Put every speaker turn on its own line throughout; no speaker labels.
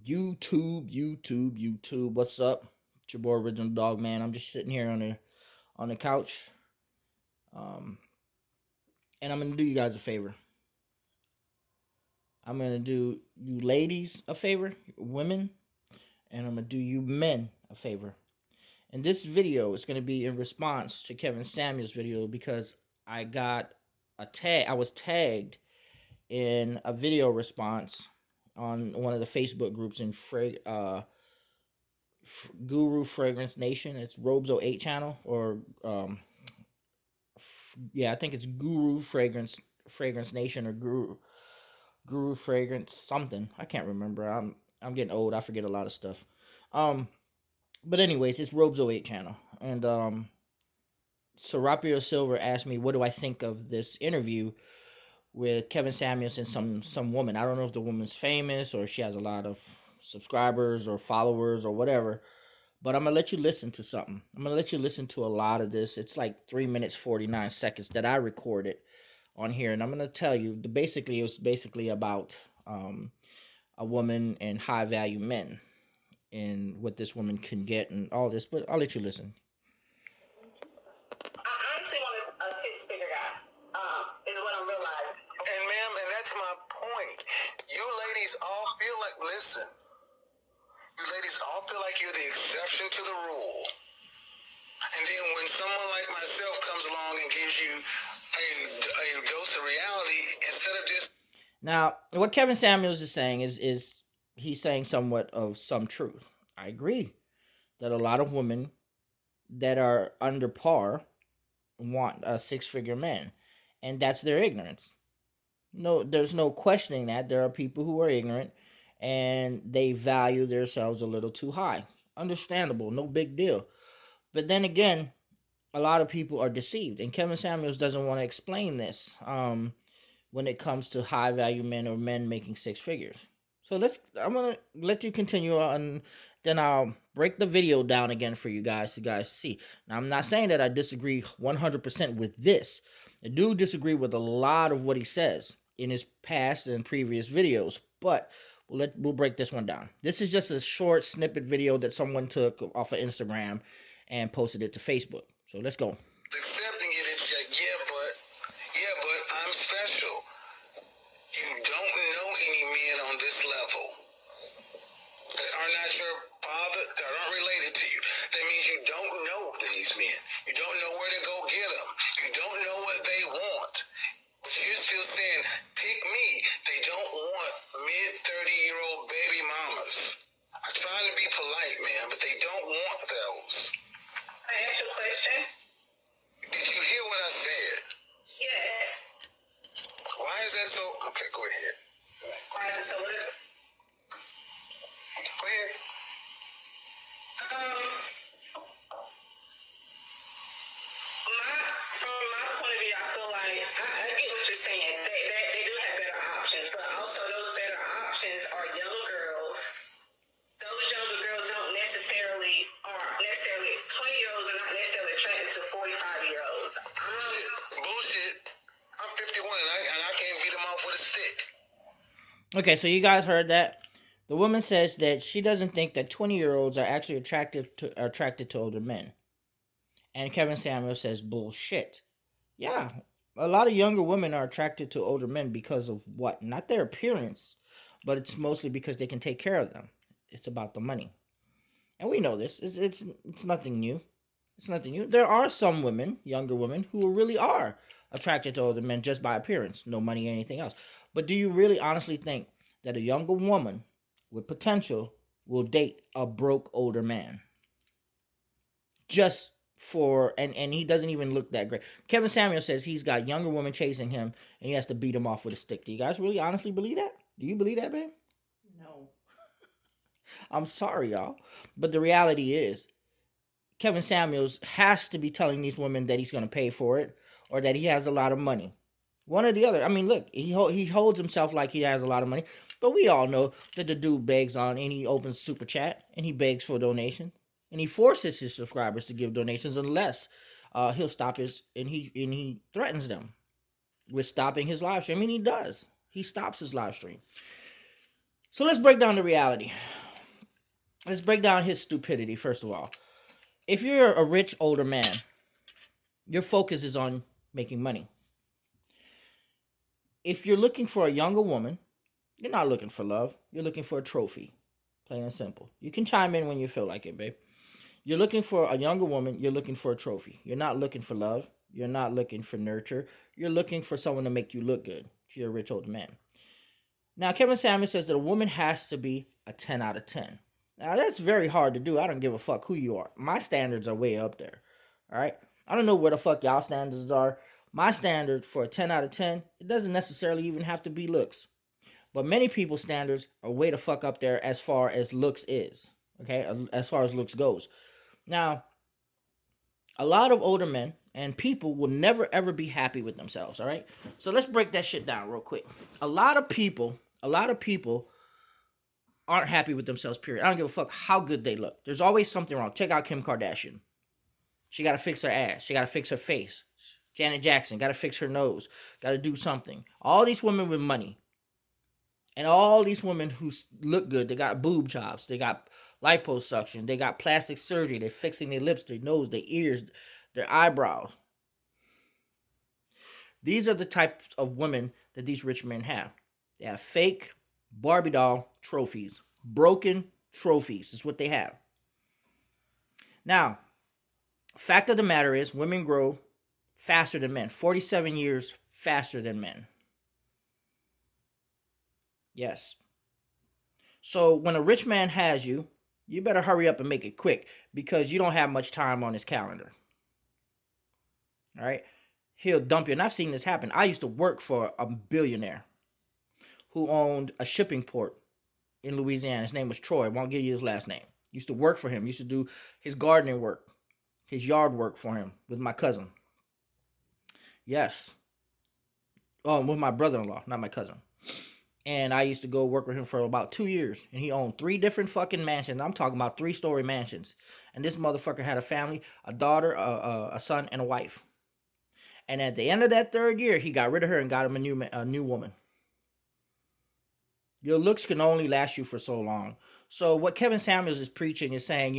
YouTube. What's up? It's your boy Original Dog Man. I'm just sitting here on the couch. Um, and I'm gonna do you guys a favor. I'm gonna do you ladies a favor, women, and I'm gonna do you men a favor. And this video is gonna be in response to Kevin Samuels' video because I got a tag. I was tagged in a video response on one of the Facebook groups in Guru Fragrance Nation. It's Robes08 channel, or yeah, I think it's Guru Fragrance Nation, or Guru Fragrance something. I can't remember. I'm getting old. I forget a lot of stuff. But anyways, it's Robes08 channel, and Serapio Silver asked me, what do I think of this interview with Kevin Samuels and some woman. I don't know if the woman's famous or if she has a lot of subscribers or followers or whatever. But I'm going to let you listen to something. I'm going to let you listen to a lot of this. It's like 3 minutes, 49 seconds that I recorded on here. And I'm going to tell you, it was basically about a woman and high value men and what this woman can get and all this. But I'll let you listen.
I honestly want a six-figure guy, is what I'm realizing.
And ma'am, and that's my point. You ladies all feel like, listen, you ladies all feel like you're the exception to the rule. And then when someone like myself comes along and gives you a dose of reality, instead of just...
Now, what Kevin Samuels is saying is he's saying somewhat of some truth. I agree that a lot of women that are under par want a six-figure man, and that's their ignorance. No, there's no questioning that. There are people who are ignorant and they value themselves a little too high. Understandable, no big deal. But then again, a lot of people are deceived, and Kevin Samuels doesn't want to explain this when it comes to high value men or men making six figures. So I'm gonna let you continue on, then I'll break the video down again for you guys to see. Now, I'm not saying that I disagree 100% with this. I do disagree with a lot of what he says in his past and previous videos, but we'll break this one down. This is just a short snippet video that someone took off of Instagram and posted it to Facebook. So let's go.
Accepting it and say, yeah, but I'm special. You don't know any men on this level that are not your father, that aren't related to you. That means you don't know these men. You don't know where to go get them. You don't know what they want. But you're still saying, pick me. They don't want mid-30-year-old baby mamas. I'm trying to be polite, man, but they don't want those.
I asked you a question.
Did you hear what I said?
Yes.
Why is that so? Okay, go ahead.
Why is it so little?
Go ahead.
From my point of view, I feel like I get what you're saying. They do have better options, but also those better options are younger girls. Those younger girls don't necessarily 20-year-olds are not necessarily attracted to 45-year-olds.
Bullshit. I'm 51 and I can't beat them off with a stick.
Okay, so you guys heard that. The woman says that she doesn't think that 20-year-olds are actually attracted to older men. And Kevin Samuels says, bullshit. Yeah, a lot of younger women are attracted to older men because of what? Not their appearance, but it's mostly because they can take care of them. It's about the money. And we know this. It's nothing new. It's nothing new. There are some women, younger women, who really are attracted to older men just by appearance. No money or anything else. But do you really honestly think that a younger woman with potential will date a broke older man? Just for, and he doesn't even look that great. Kevin Samuel says he's got younger women chasing him and he has to beat them off with a stick. Do you guys really honestly believe that? Do you believe that, babe?
No.
I'm sorry, y'all. But the reality is, Kevin Samuels has to be telling these women that he's going to pay for it or that he has a lot of money. One or the other. I mean, look, he holds himself like he has a lot of money. But we all know that the dude begs on and he opens Super Chat and he begs for donation. And he forces his subscribers to give donations unless he'll stop and he threatens them with stopping his live stream. I mean, he does. He stops his live stream. So let's break down the reality. let's break down his stupidity first of all. If you're a rich older man, your focus is on making money. If you're looking for a younger woman, you're not looking for love. You're looking for a trophy. Plain and simple. You can chime in when you feel like it, babe. You're looking for a younger woman. You're looking for a trophy. You're not looking for love. You're not looking for nurture. You're looking for someone to make you look good if you're a rich older man. Now, Kevin Samuels says that a woman has to be a 10 out of 10. Now, that's very hard to do. I don't give a fuck who you are. My standards are way up there. All right? I don't know where the fuck y'all standards are. My standard for a 10 out of 10, it doesn't necessarily even have to be looks. But many people's standards are way the fuck up there as far as looks is. Okay? As far as looks goes. Now, a lot of older men and people will never ever be happy with themselves, all right? So let's break that shit down real quick. A lot of people aren't happy with themselves, period. I don't give a fuck how good they look. There's always something wrong. Check out Kim Kardashian. She got to fix her ass. She got to fix her face. Janet Jackson got to fix her nose. Got to do something. All these women with money and all these women who look good, they got boob jobs. They got liposuction. They got plastic surgery. They're fixing their lips, their nose, their ears, their eyebrows. These are the types of women that these rich men have. They have fake Barbie doll trophies. Broken trophies is what they have. Now, fact of the matter is, women grow faster than men. 47 years faster than men. Yes. So when a rich man has you, you better hurry up and make it quick because you don't have much time on his calendar. All right? He'll dump you. And I've seen this happen. I used to work for a billionaire who owned a shipping port in Louisiana. His name was Troy. I won't give you his last name. Used to work for him. Used to do his gardening work, his yard work for him with my cousin. Yes. Oh, with my brother-in-law, not my cousin. And I used to go work with him for about 2 years. And he owned 3 different fucking mansions. I'm talking about 3-story mansions. And this motherfucker had a family, a daughter, a son, and a wife. And at the end of that 3rd year, he got rid of her and got him a new woman. Your looks can only last you for so long. So what Kevin Samuels is preaching is saying,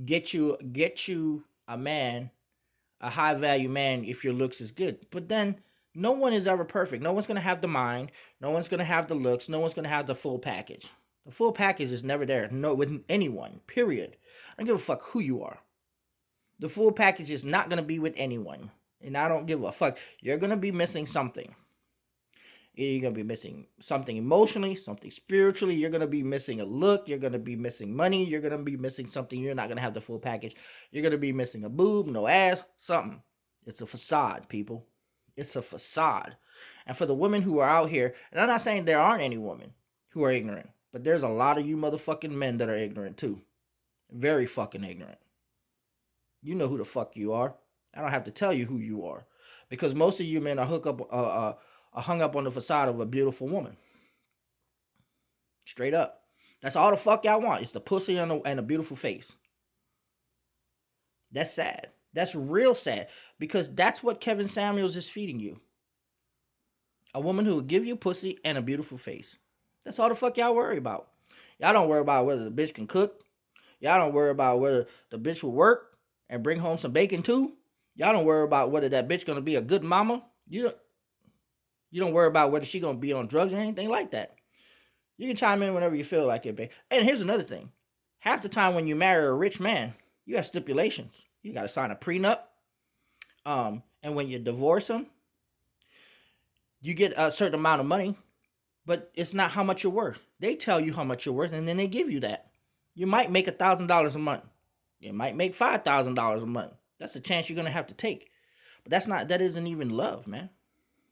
get you a man, a high value man if your looks is good. But then no one is ever perfect. No one's going to have the mind. No one's going to have the looks. No one's going to have the full package. The full package is never there. No, with anyone, period. I don't give a fuck who you are. The full package is not going to be with anyone. And I don't give a fuck. You're going to be missing something. You're going to be missing something emotionally, something spiritually. You're going to be missing a look. You're going to be missing money. You're going to be missing something. You're not going to have the full package. You're going to be missing a boob, no ass, something. It's a facade, people. It's a facade. And for the women who are out here, and I'm not saying there aren't any women who are ignorant, but there's a lot of you motherfucking men that are ignorant too. Very fucking ignorant. You know who the fuck you are. I don't have to tell you who you are. Because most of you men are hung up on the facade of a beautiful woman. Straight up. That's all the fuck y'all want. It's the pussy and a beautiful face. That's sad. That's real sad. Because that's what Kevin Samuels is feeding you. A woman who will give you pussy and a beautiful face. That's all the fuck y'all worry about. Y'all don't worry about whether the bitch can cook. Y'all don't worry about whether the bitch will work and bring home some bacon too. Y'all don't worry about whether that bitch gonna be a good mama. You don't worry about whether she gonna be on drugs or anything like that. You can chime in whenever you feel like it, babe. And here's another thing. Half the time when you marry a rich man, you have stipulations. You gotta sign a prenup. And when you divorce him, you get a certain amount of money, but it's not how much you're worth. They tell you how much you're worth, and then they give you that. You might make $1,000 a month. You might make $5,000 a month. That's a chance you're gonna have to take. But that isn't even love, man.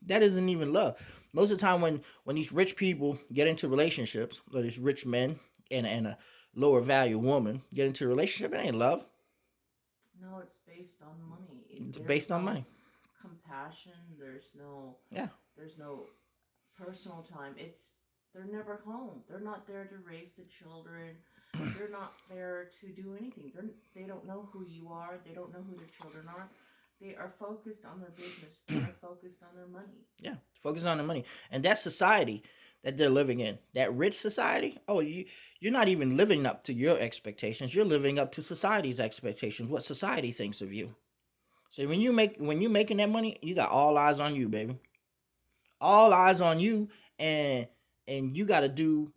That isn't even love. Most of the time when these rich people get into relationships, or these rich men and a lower value woman get into a relationship, it ain't love.
No, it's based on money.
It's based on money.
Compassion. There's no personal time. They're never home. They're not there to raise the children. They're not there to do anything. They don't know who you are. They don't know who their children are. They are focused on their business. They are focused on their money.
Yeah, focused on the money. And that's society. that they're living in. That rich society, you're not even living up to your expectations. You're living up to society's expectations, what society thinks of you. So when you're making that money, you got all eyes on you, baby. All eyes on you, and you got to do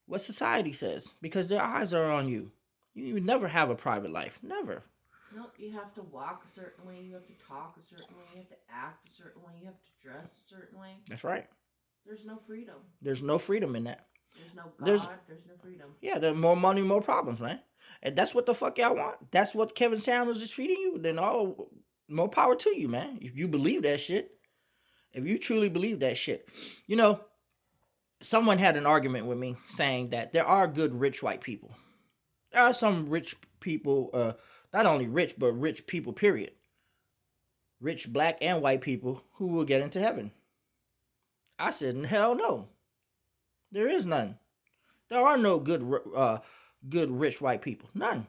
what society says because their eyes are on you. You never have a private life, never.
Nope, you have to walk a certain way, you have to talk a certain way, you have to act a certain way, you have to dress a certain way.
That's right.
There's no freedom.
There's no freedom in that.
There's no God, there's no freedom.
Yeah, there's more money, more problems, man. And that's what the fuck y'all want. That's what Kevin Samuels is feeding you. Then more power to you, man. If you believe that shit. If you truly believe that shit. You know, someone had an argument with me saying that there are good rich white people. There are some rich people, not only rich, but rich people, period. Rich black and white people who will get into heaven. I said, hell no. There is none. There are no good rich white people. None.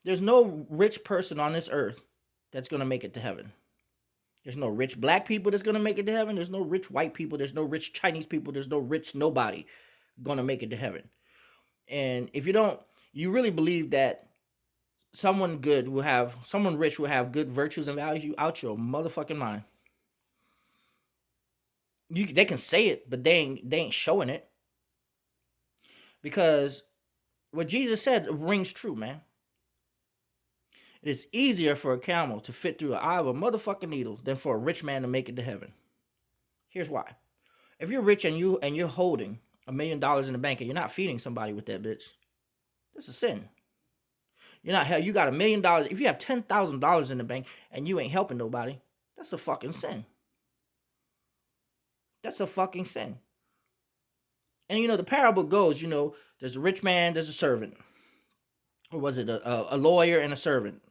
There's no rich person on this earth that's going to make it to heaven. There's no rich black people that's going to make it to heaven. There's no rich white people. There's no rich Chinese people. There's no rich nobody going to make it to heaven. And if you really believe that someone rich will have good virtues and values, you out your motherfucking mind. They can say it, but they ain't showing it. Because what Jesus said rings true, man. It is easier for a camel to fit through the eye of a motherfucking needle than for a rich man to make it to heaven. Here's why. If you're rich and you're holding $1 million in the bank and you're not feeding somebody with that bitch, that's a sin. You got $1 million. If you have $10,000 in the bank and you ain't helping nobody, that's a fucking sin. That's a fucking sin. And the parable goes, there's a rich man, there's a servant. Or was it a lawyer and a servant?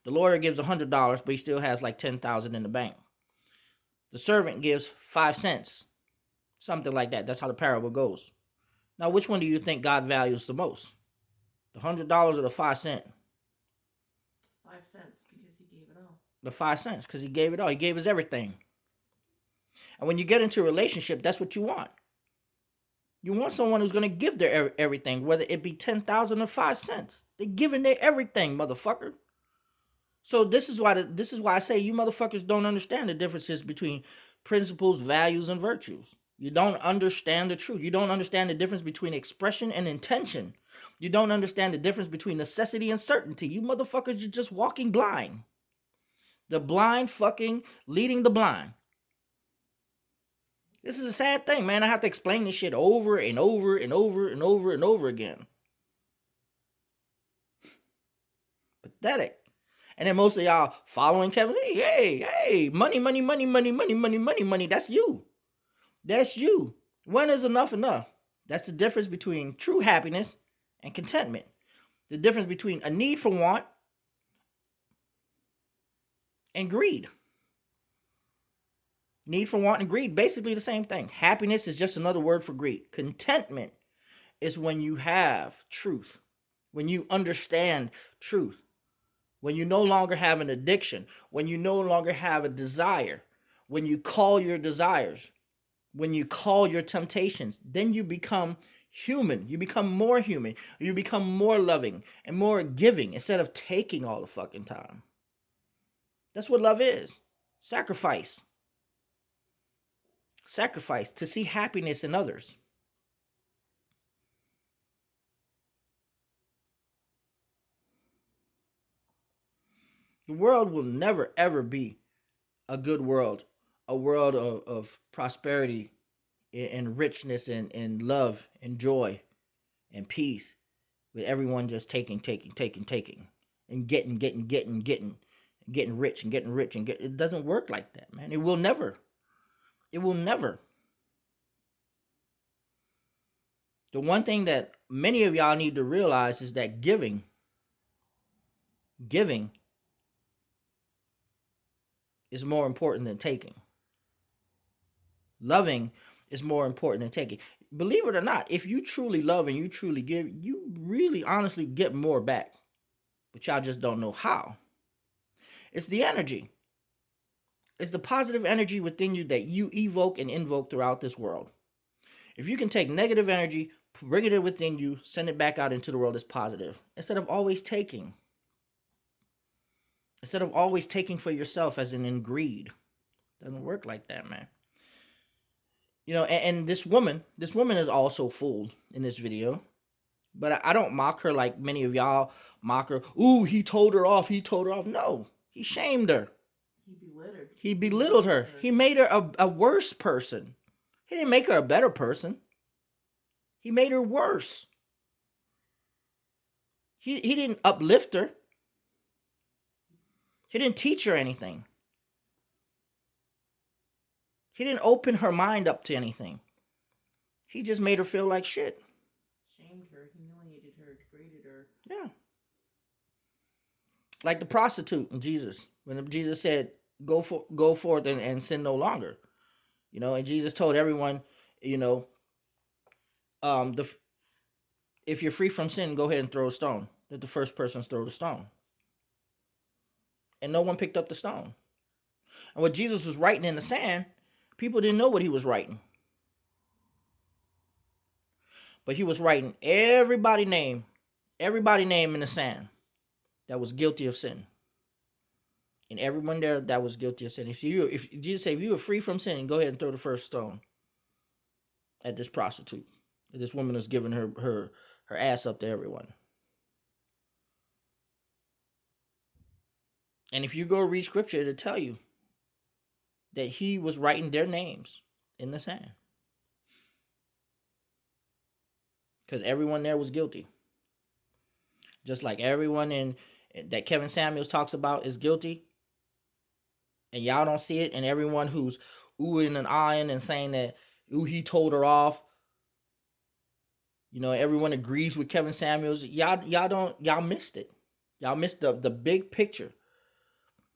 The lawyer gives $100, but he still has like $10,000 in the bank. The servant gives 5 cents. Something like that. That's how the parable goes. Now, which one do you think God values the most? The $100 or the 5 cents?
5 cents, because he gave it all.
The 5 cents, because he gave it all. He gave us everything. And when you get into a relationship, that's what you want. You want someone who's going to give their everything, whether it be 10,000 or 5 cents. They're giving their everything, motherfucker. So this is why I say you motherfuckers don't understand the differences between principles, values, and virtues. You don't understand the truth. You don't understand the difference between expression and intention. You don't understand the difference between necessity and certainty. You motherfuckers are just walking blind. The blind fucking leading the blind. This is a sad thing, man. I have to explain this shit over and over and over and over and over again. Pathetic. And then most of y'all following Kevin, hey, money. That's you. That's you. When is enough enough? That's the difference between true happiness and contentment. The difference between a need for want and greed. Need for want and greed, basically the same thing. Happiness is just another word for greed. Contentment is when you have truth, when you understand truth, when you no longer have an addiction, when you no longer have a desire, when you call your desires, when you call your temptations, then you become human. You become more human. You become more loving and more giving instead of taking all the fucking time. That's what love is. Sacrifice. Sacrifice to see happiness in others. The world will never ever be a good world, a world of prosperity and richness and love and joy and peace, with everyone just taking and getting rich and it doesn't work like that, man. It will never. It will never. The one thing that many of y'all need to realize is that giving is more important than taking. Loving is more important than taking. Believe it or not, if you truly love and you truly give, you really honestly get more back. But y'all just don't know how. It's the energy. It's the positive energy within you that you evoke and invoke throughout this world. If you can take negative energy, bring it in within you, send it back out into the world as positive, instead of always taking. Instead of always taking for yourself as in greed. Doesn't work like that, man. You know, and this woman is also fooled in this video. But I don't mock her like many of y'all mock her. Ooh, he told her off. He told her off. No, he shamed her. He belittled her. He made her a worse person. He didn't make her a better person. He made her worse. He didn't uplift her. He didn't teach her anything. He didn't open her mind up to anything. He just made her feel like shit.
Shamed her, humiliated her, degraded her.
Yeah. Like the prostitute in Jesus. When Jesus said, go forth and sin no longer. You know, and Jesus told everyone, you know, if you're free from sin, go ahead and throw a stone. Let the first person throw the stone. And no one picked up the stone. And what Jesus was writing in the sand, people didn't know what he was writing. But he was writing everybody name in the sand that was guilty of sin. And everyone there that was guilty of sin. If Jesus said, if you were free from sin, go ahead and throw the first stone at this prostitute. This woman is giving her ass up to everyone. And if you go read scripture, it'll tell you that he was writing their names in the sand. Because everyone there was guilty. Just like everyone that Kevin Samuels talks about is guilty. And y'all don't see it. And everyone who's oohing and ahhing and saying that, ooh, he told her off. You know, everyone agrees with Kevin Samuels. Y'all missed it. Y'all missed the big picture.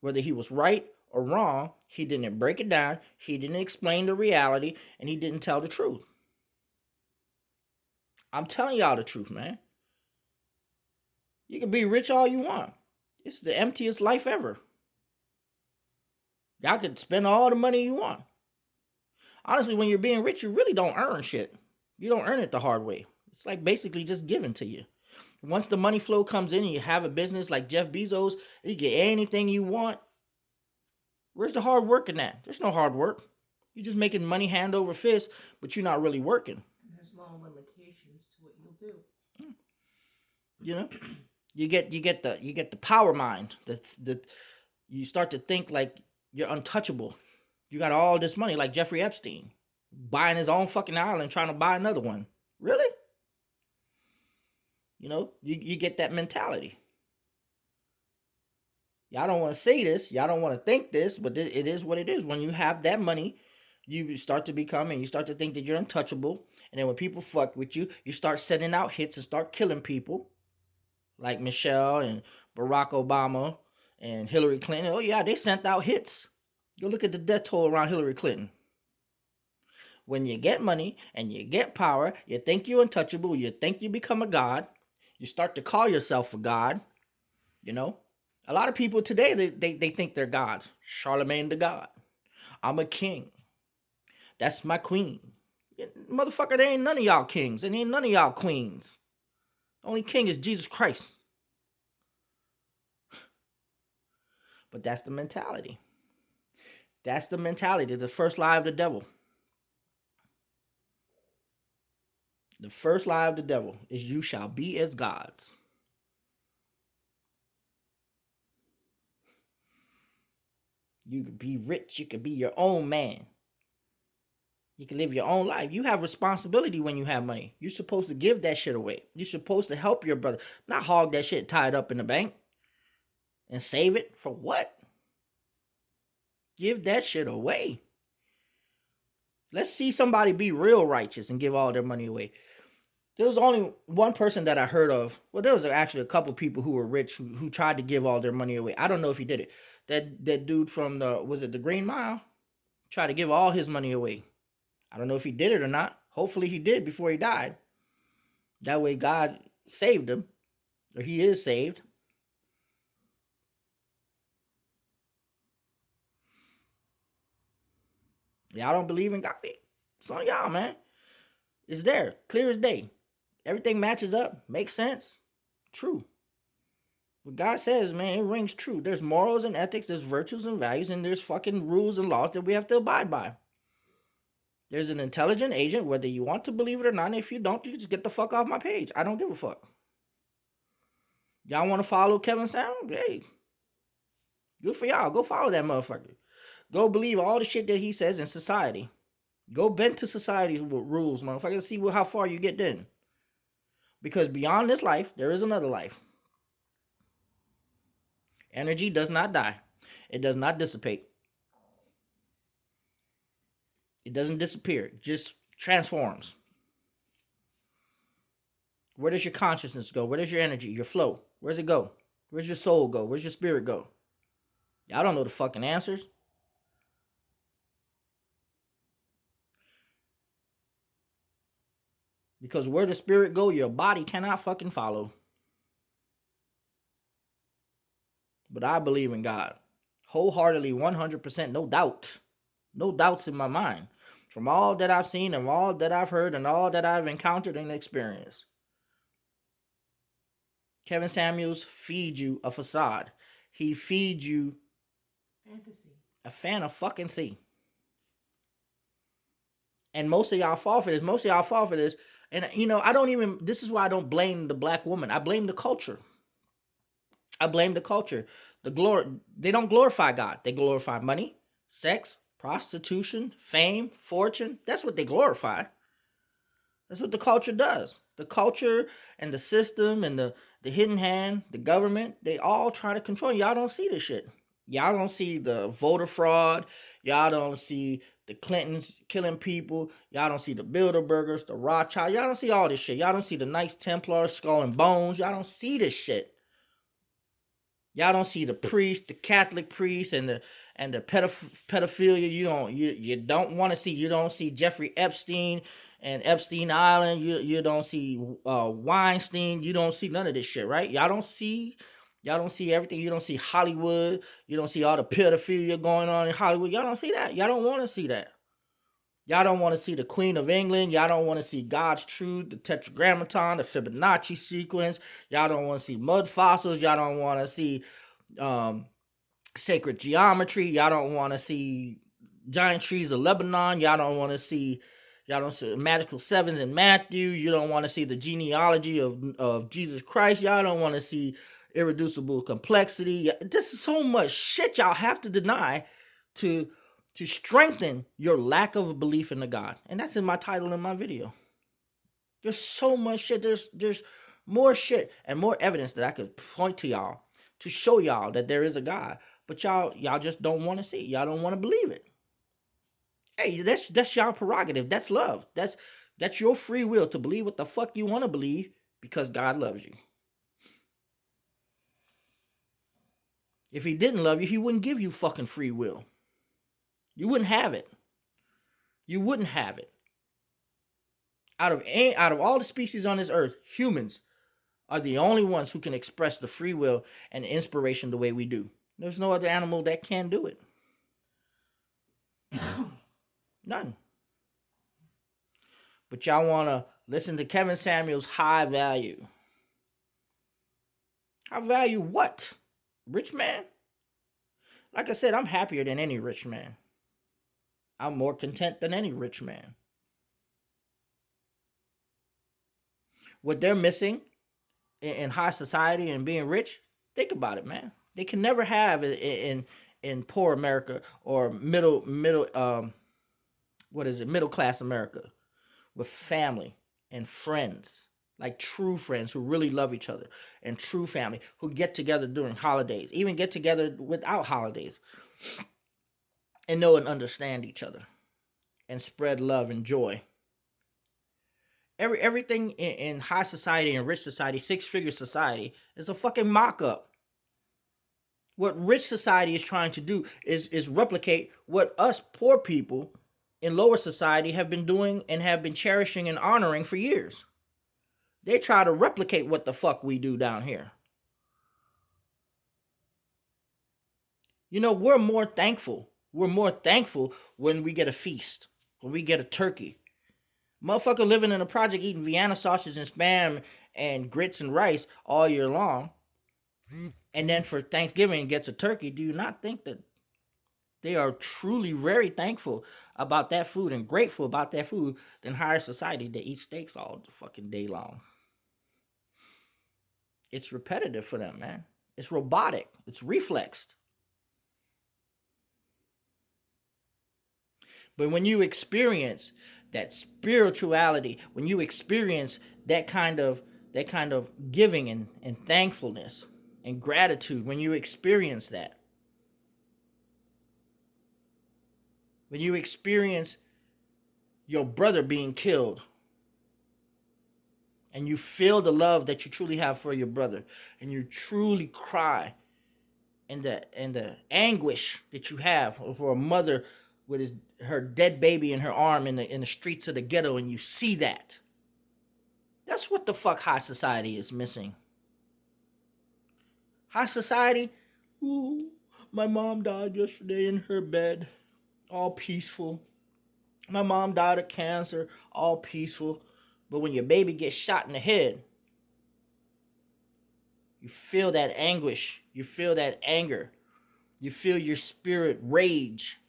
Whether he was right or wrong, he didn't break it down. He didn't explain the reality. And he didn't tell the truth. I'm telling y'all the truth, man. You can be rich all you want. It's the emptiest life ever. Y'all can spend all the money you want. Honestly, when you're being rich, you really don't earn shit. You don't earn it the hard way. It's like basically just given to you. Once the money flow comes in and you have a business like Jeff Bezos, you get anything you want. Where's the hard work in that? There's no hard work. You're just making money hand over fist, but you're not really working.
There's no limitations to what you'll do.
You know, you get the power mind. You start to think like you're untouchable. You got all this money like Jeffrey Epstein, buying his own fucking island, trying to buy another one. Really? You know, you get that mentality. Y'all don't want to say this. Y'all don't want to think this, but it is what it is. When you have that money, you start to become and you start to think that you're untouchable. And then when people fuck with you, you start sending out hits and start killing people. Like Michelle and Barack Obama and Hillary Clinton. Oh yeah, they sent out hits. Go look at the death toll around Hillary Clinton. When you get money and you get power, you think you're untouchable. You think you become a god. You start to call yourself a god. You know? A lot of people today, they think they're gods. Charlemagne the God. I'm a king. That's my queen. Motherfucker, there ain't none of y'all kings. And ain't none of y'all queens. The only king is Jesus Christ. But that's the mentality. That's the mentality. The first lie of the devil. The first lie of the devil is you shall be as gods. You could be rich. You could be your own man. You can live your own life. You have responsibility when you have money. You're supposed to give that shit away. You're supposed to help your brother. Not hog that shit tied up in the bank. And save it for what? Give that shit away. Let's see somebody be real righteous and give all their money away. There was only one person that I heard of. Well, there was actually a couple people who were rich who tried to give all their money away. I don't know if he did it. That dude from the Green Mile? Tried to give all his money away. I don't know if he did it or not. Hopefully he did before he died. That way God saved him. Or he is saved. Y'all don't believe in God? It's on y'all, man. It's there, clear as day. Everything matches up, makes sense, true. What God says, man, it rings true. There's morals and ethics, there's virtues and values, and there's fucking rules and laws that we have to abide by. There's an intelligent agent, whether you want to believe it or not. And if you don't, you just get the fuck off my page. I don't give a fuck. Y'all want to follow Kevin Samuels? Hey, good for y'all. Go follow that motherfucker. Go believe all the shit that he says in society. Go bend to society's rules, motherfucker. See how far you get then. Because beyond this life, there is another life. Energy does not die. It does not dissipate. It doesn't disappear. It just transforms. Where does your consciousness go? Where does your energy, your flow? Where's it go? Where's your soul go? Where's your spirit go? Y'all don't know the fucking answers. Because where the spirit go, your body cannot fucking follow. But I believe in God. Wholeheartedly, 100%, no doubt. No doubts in my mind. From all that I've seen and all that I've heard and all that I've encountered and experienced. Kevin Samuels feeds you a facade. He feeds you
fantasy.
A fan of fucking see. And most of y'all fall for this. And, this is why I don't blame the black woman. I blame the culture. They don't glorify God. They glorify money, sex, prostitution, fame, fortune. That's what they glorify. That's what the culture does. The culture and the system and the hidden hand, the government, they all try to control you. Y'all don't see this shit. Y'all don't see the voter fraud. Y'all don't see the Clintons killing people. Y'all don't see the Bilderbergers, the Rothschild. Y'all don't see all this shit. Y'all don't see the Knights Templars, Skull and Bones. Y'all don't see this shit. Y'all don't see the priest, the Catholic priest, and the pedophilia. You don't want to see. You don't see Jeffrey Epstein and Epstein Island. You don't see Weinstein. You don't see none of this shit, right? Y'all don't see everything. You don't see Hollywood. You don't see all the pedophilia going on in Hollywood. Y'all don't see that. Y'all don't want to see that. Y'all don't want to see the Queen of England. Y'all don't want to see God's Truth, the Tetragrammaton, the Fibonacci sequence. Y'all don't want to see mud fossils. Y'all don't want to see sacred geometry. Y'all don't want to see giant trees of Lebanon. Y'all don't see magical sevens in Matthew. You don't want to see the genealogy of Jesus Christ. Y'all don't want to see irreducible complexity. This is so much shit y'all have to deny to strengthen your lack of belief in the God. And that's in my title in my video. There's so much shit. There's more shit and more evidence that I could point to y'all to show y'all that there is a God. But y'all just don't want to see. Y'all don't want to believe it. Hey, that's y'all prerogative. That's love. That's your free will to believe what the fuck you want to believe because God loves you. If he didn't love you, he wouldn't give you fucking free will. You wouldn't have it. You wouldn't have it. Out of all the species on this earth, humans are the only ones who can express the free will and inspiration the way we do. There's no other animal that can do it. None. But y'all want to listen to Kevin Samuels' high value. High value what? Rich man? Like I said, I'm happier than any rich man. I'm more content than any rich man. What they're missing in high society and being rich, think about it, man. They can never have it in poor America or middle class America with family and friends, like true friends who really love each other and true family who get together during holidays, even get together without holidays and know and understand each other and spread love and joy. Everything in high society and rich society, six-figure society, is a fucking mock-up. What rich society is trying to do is replicate what us poor people in lower society have been doing and have been cherishing and honoring for years. They try to replicate what the fuck we do down here. We're more thankful. We're more thankful when we get a feast, when we get a turkey, Motherfucker living in a project eating Vienna sausage and spam and grits and rice all year long, and then for Thanksgiving gets a turkey. Do you not think that they are truly very thankful about that food and grateful about that food than higher society that eats steaks all the fucking day long? It's repetitive for them, man. It's robotic. It's reflexed. But when you experience that spirituality, when you experience that kind of giving and thankfulness and gratitude, when you experience that, when you experience your brother being killed, and you feel the love that you truly have for your brother, and you truly cry, and the anguish that you have for a mother with her dead baby in her arm in the streets of the ghetto, and you see that. That's what the fuck high society is missing. High society, ooh, my mom died yesterday in her bed, all peaceful. My mom died of cancer, all peaceful. But when your baby gets shot in the head, you feel that anguish. You feel that anger. You feel your spirit rage.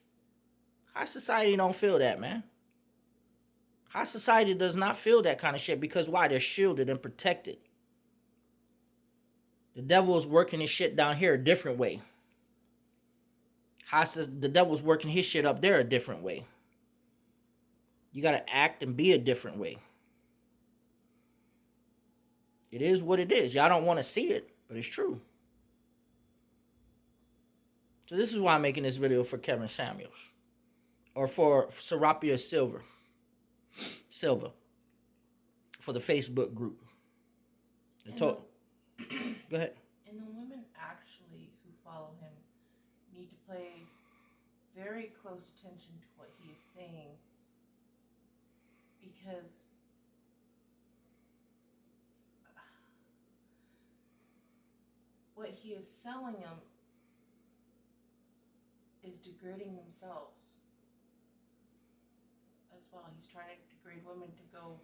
High society don't feel that, man. High society does not feel that kind of shit because why? They're shielded and protected. The devil is working his shit down here a different way. The devil's working his shit up there a different way. You gotta act and be a different way. It is what it is. Y'all don't want to see it, but it's true. So this is why I'm making this video for Kevin Samuels. Or for Serapia Silva. For the Facebook group. Go ahead.
And the women actually who follow him need to pay very close attention to what he is saying. Because what he is selling them is degrading themselves as well. He's trying to degrade women to go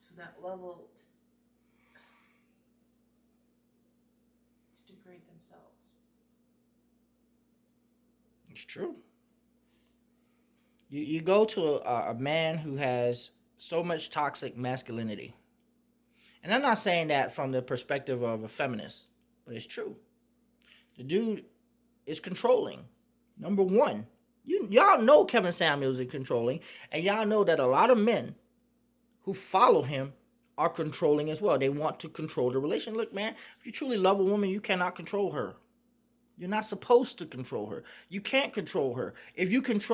to that level to degrade themselves.
It's true. You go to a man who has so much toxic masculinity. And I'm not saying that from the perspective of a feminist, but it's true. The dude is controlling. Number one. Y'all know Kevin Samuels is controlling, and y'all know that a lot of men who follow him are controlling as well. They want to control the relation. Look, man, if you truly love a woman, you cannot control her. You're not supposed to control her. You can't control her. If you control